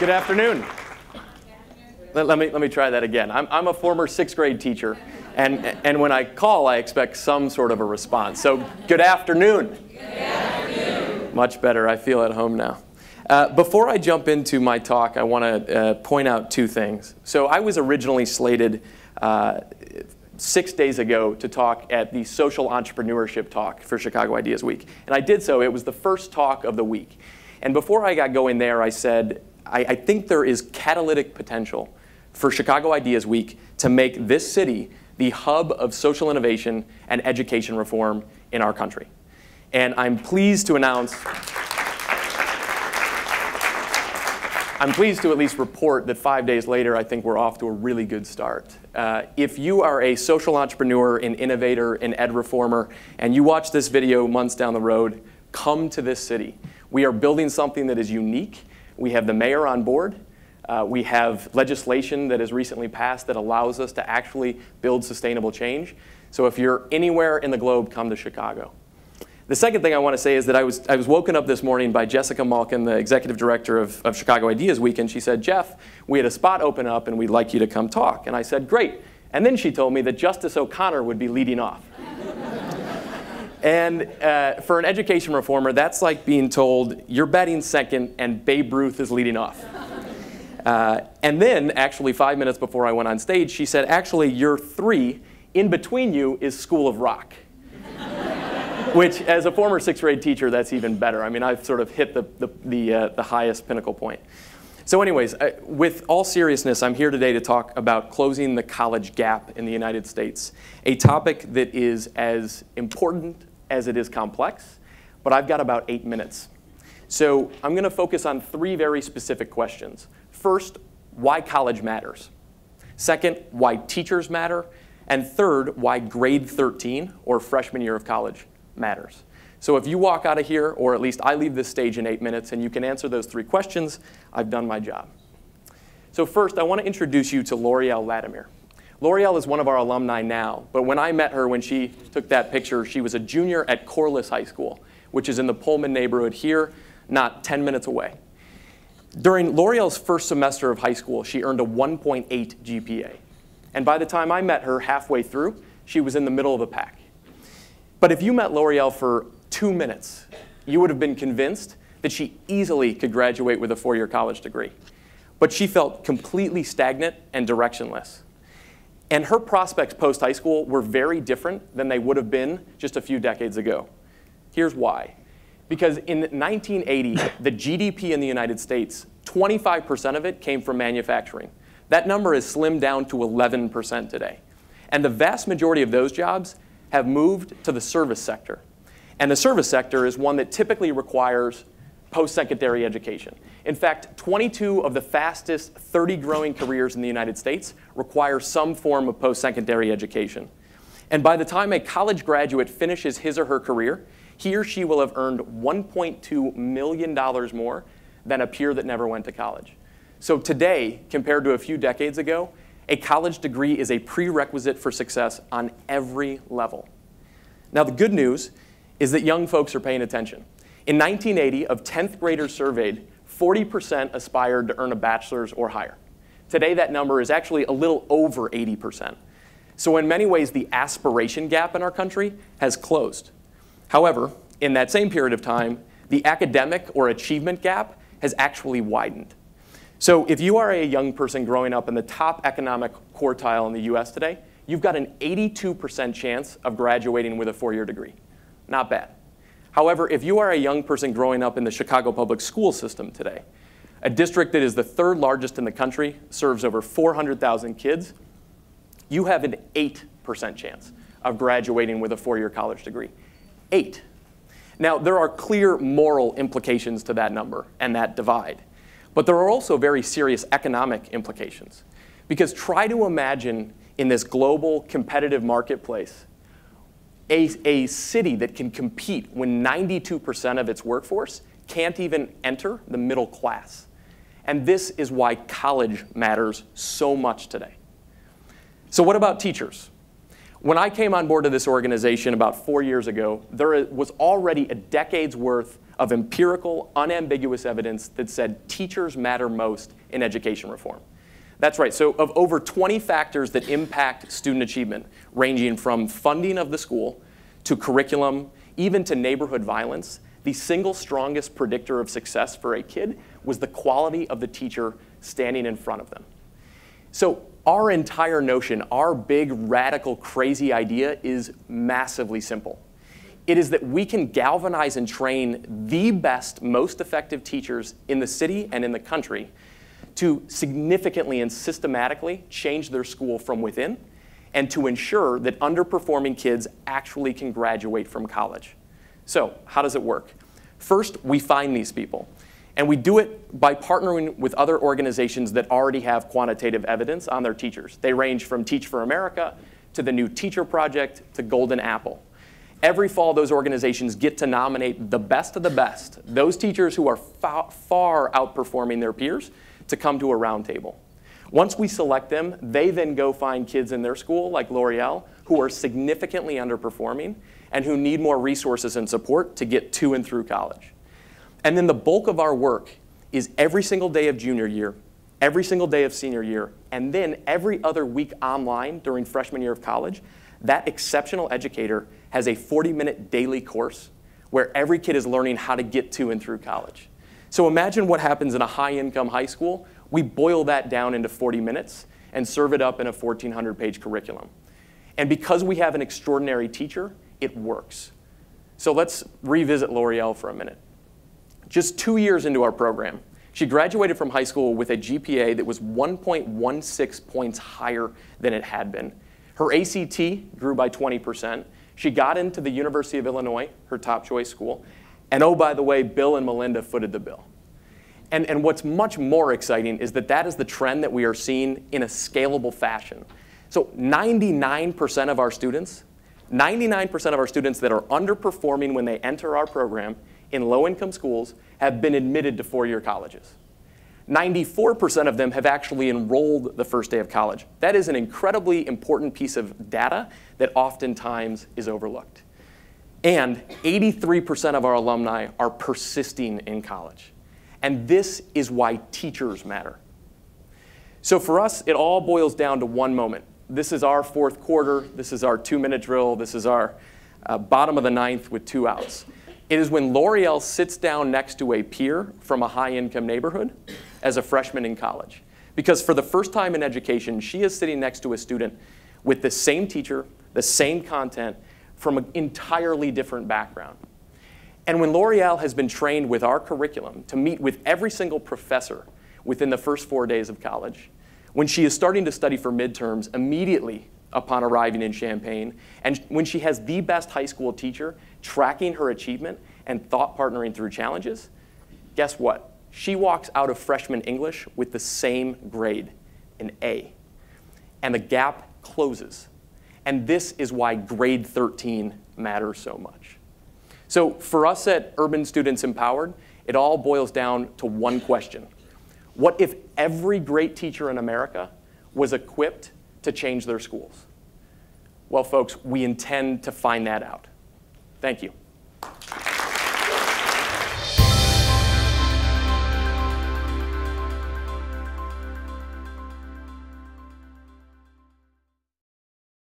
Good afternoon. Let me try that again. I'm a former 6th grade teacher, and when I call, I expect some sort of a response. So good afternoon. Good afternoon. Much better. I feel at home now. Before I jump into my talk, I want to point out two things. So I was originally slated 6 days ago to talk at the Social Entrepreneurship Talk for Chicago Ideas Week. And I did so. It was the first talk of the week. And before I got going there, I said, I think there is catalytic potential for Chicago Ideas Week to make this city the hub of social innovation and education reform in our country. And I'm pleased to announce, I'm pleased to at least report that 5 days later, I think we're off to a really good start. If you are a social entrepreneur, an innovator, an ed reformer, and you watch this video months down the road, come to this city. We are building something that is unique. We have the mayor on board. We have legislation that has recently passed that allows us to actually build sustainable change. So if you're anywhere in the globe, come to Chicago. The second thing I want to say is that I was woken up this morning by Jessica Malkin, the executive director of Chicago Ideas Week, and she said, Jeff, we had a spot open up and we'd like you to come talk. And I said, great. And then she told me that Justice O'Connor would be leading off. And for an education reformer, that's like being told, you're batting second and Babe Ruth is leading off. And then, actually 5 minutes before I went on stage, she said, actually, you're three. In between you is School of Rock. Which, as a former 6th grade teacher, that's even better. I mean, I've sort of hit the highest pinnacle point. So anyways, with all seriousness, I'm here today to talk about closing the college gap in the United States, a topic that is as important as it is complex, but I've got about 8 minutes. So I'm going to focus on three very specific questions. First, why college matters. Second, why teachers matter. And third, why grade 13, or freshman year of college, matters. So if you walk out of here, or at least I leave this stage in 8 minutes, and you can answer those three questions, I've done my job. So first, I want to introduce you to L'Oreal Latimer. L'Oreal is one of our alumni now, but when I met her when she took that picture, she was a junior at Corliss High School, which is in the Pullman neighborhood here, not 10 minutes away. During L'Oreal's first semester of high school, she earned a 1.8 GPA. And by the time I met her halfway through, she was in the middle of the pack. But if you met L'Oreal for 2 minutes, you would have been convinced that she easily could graduate with a 4-year college degree. But she felt completely stagnant and directionless. And her prospects post-high school were very different than they would have been just a few decades ago. Here's why. Because in 1980, the GDP in the United States, 25% of it came from manufacturing. That number has slimmed down to 11% today. And the vast majority of those jobs have moved to the service sector. And the service sector is one that typically requires post-secondary education. In fact, 22 of the fastest 30 growing careers in the United States require some form of post-secondary education. And by the time a college graduate finishes his or her career, he or she will have earned $1.2 million more than a peer that never went to college. So today, compared to a few decades ago, a college degree is a prerequisite for success on every level. Now, the good news is that young folks are paying attention. In 1980, of 10th graders surveyed, 40% aspired to earn a bachelor's or higher. Today, that number is actually a little over 80%. So in many ways, the aspiration gap in our country has closed. However, in that same period of time, the academic or achievement gap has actually widened. So if you are a young person growing up in the top economic quartile in the US today, you've got an 82% chance of graduating with a 4-year degree. Not bad. However, if you are a young person growing up in the Chicago public school system today, a district that is the 3rd largest in the country, serves over 400,000 kids, you have an 8% chance of graduating with a 4-year college degree. 8. Now, there are clear moral implications to that number and that divide. But there are also very serious economic implications. Because try to imagine in this global competitive marketplace a city that can compete when 92% of its workforce can't even enter the middle class. And this is why college matters so much today. So what about teachers? When I came on board to this organization about 4 years ago, there was already a decade's worth of empirical, unambiguous evidence that said teachers matter most in education reform. That's right, so of over 20 factors that impact student achievement, ranging from funding of the school to curriculum, even to neighborhood violence, the single strongest predictor of success for a kid was the quality of the teacher standing in front of them. So our entire notion, our big, radical, crazy idea is massively simple. It is that we can galvanize and train the best, most effective teachers in the city and in the country to significantly and systematically change their school from within and to ensure that underperforming kids actually can graduate from college. So how does it work? First, we find these people. And we do it by partnering with other organizations that already have quantitative evidence on their teachers. They range from Teach for America to the New Teacher Project to Golden Apple. Every fall, those organizations get to nominate the best of the best, those teachers who are far outperforming their peers, to come to a roundtable. Once we select them, they then go find kids in their school, like L'Oreal, who are significantly underperforming and who need more resources and support to get to and through college. And then the bulk of our work is every single day of junior year, every single day of senior year, and then every other week online during freshman year of college, that exceptional educator has a 40-minute daily course where every kid is learning how to get to and through college. So imagine what happens in a high-income high school. We boil that down into 40 minutes and serve it up in a 1,400-page curriculum. And because we have an extraordinary teacher, it works. So let's revisit L'Oreal for a minute. Just 2 years into our program, she graduated from high school with a GPA that was 1.16 points higher than it had been. Her ACT grew by 20%. She got into the University of Illinois, her top choice school. And oh, by the way, Bill and Melinda footed the bill. And what's much more exciting is that that is the trend that we are seeing in a scalable fashion. So 99% of our students, 99% of our students that are underperforming when they enter our program in low-income schools have been admitted to four-year colleges. 94% of them have actually enrolled the first day of college. That is an incredibly important piece of data that oftentimes is overlooked. And 83% of our alumni are persisting in college. And this is why teachers matter. So for us, it all boils down to one moment. This is our fourth quarter. This is our 2-minute drill. This is our bottom of the ninth with 2 outs. It is when L'Oreal sits down next to a peer from a high-income neighborhood as a freshman in college. Because for the first time in education, she is sitting next to a student with the same teacher, the same content, from an entirely different background. And when L'Oreal has been trained with our curriculum to meet with every single professor within the first 4 days of college, when she is starting to study for midterms immediately upon arriving in Champaign, and when she has the best high school teacher tracking her achievement and thought partnering through challenges, guess what? She walks out of freshman English with the same grade, an A. And the gap closes. And this is why grade 13 matters so much. So for us at Urban Students Empowered, it all boils down to one question. What if every great teacher in America was equipped to change their schools? Well, folks, we intend to find that out. Thank you.